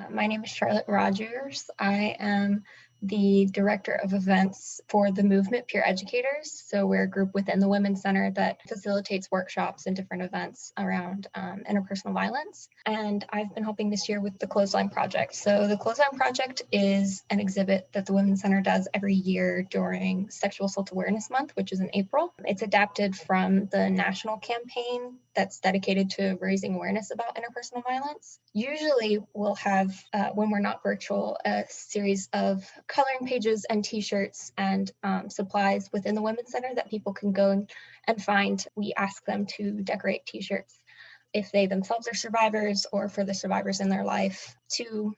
My name is Charlotte Rogers. I am the Director of Events for the Movement Peer Educators. So we're a group within the Women's Center that facilitates workshops and different events around interpersonal violence. And I've been helping this year with the Clothesline Project. So the Clothesline Project is an exhibit that the Women's Center does every year during Sexual Assault Awareness Month, which is in April. It's adapted from the national campaign that's dedicated to raising awareness about interpersonal violence. Usually we'll have, when we're not virtual, a series of coloring pages and t-shirts and supplies within the Women's Center that people can go and find. We ask them to decorate t-shirts if they themselves are survivors or for the survivors in their life to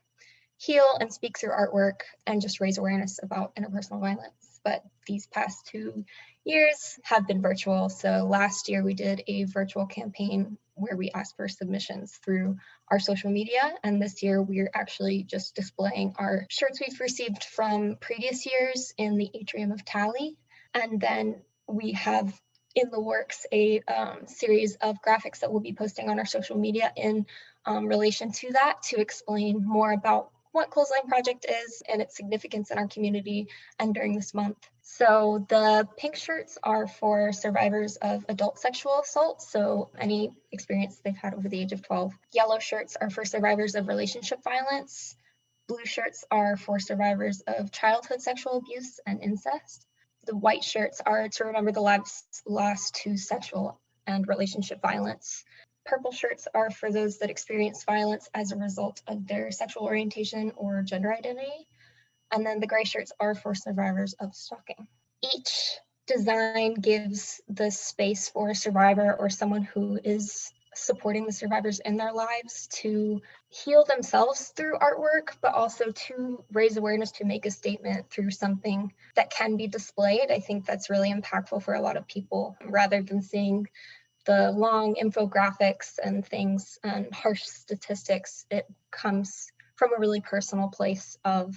heal and speak through artwork and just raise awareness about interpersonal violence. But these past 2 years have been virtual. So last year we did a virtual campaign where we asked for submissions through our social media. And this year we're actually just displaying our shirts we've received from previous years in the atrium of Tally. And then we have in the works a series of graphics that we'll be posting on our social media in relation to that to explain more about what Clothesline Project is and its significance in our community and during this month. So the pink shirts are for survivors of adult sexual assault, so any experience they've had over the age of 12. Yellow shirts are for survivors of relationship violence. Blue shirts are for survivors of childhood sexual abuse and incest. The white shirts are to remember the lives lost to sexual and relationship violence. Purple shirts are for those that experience violence as a result of their sexual orientation or gender identity. And then the gray shirts are for survivors of stalking. Each design gives the space for a survivor or someone who is supporting the survivors in their lives to heal themselves through artwork, but also to raise awareness, to make a statement through something that can be displayed. I think that's really impactful for a lot of people, rather than seeing the long infographics and things and harsh statistics. It comes from a really personal place of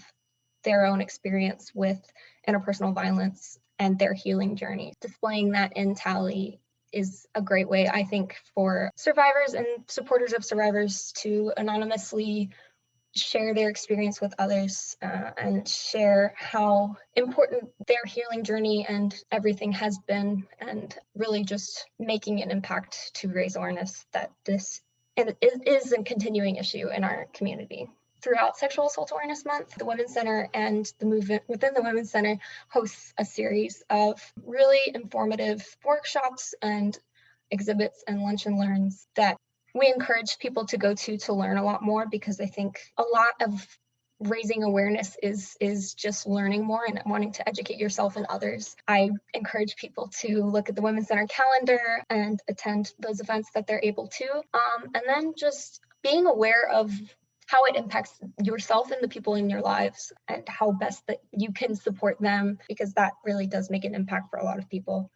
their own experience with interpersonal violence and their healing journey. Displaying that in Tally is a great way, I think, for survivors and supporters of survivors to anonymously share their experience with others and share how important their healing journey and everything has been, and really just making an impact to raise awareness that this is a continuing issue in our community. Throughout Sexual Assault Awareness Month, the Women's Center and the movement within the Women's Center hosts a series of really informative workshops and exhibits and lunch and learns that we encourage people to go to learn a lot more, because I think a lot of raising awareness is just learning more and wanting to educate yourself and others. I encourage people to look at the Women's Center calendar and attend those events that they're able to, and then just being aware of how it impacts yourself and the people in your lives and how best that you can support them, because that really does make an impact for a lot of people.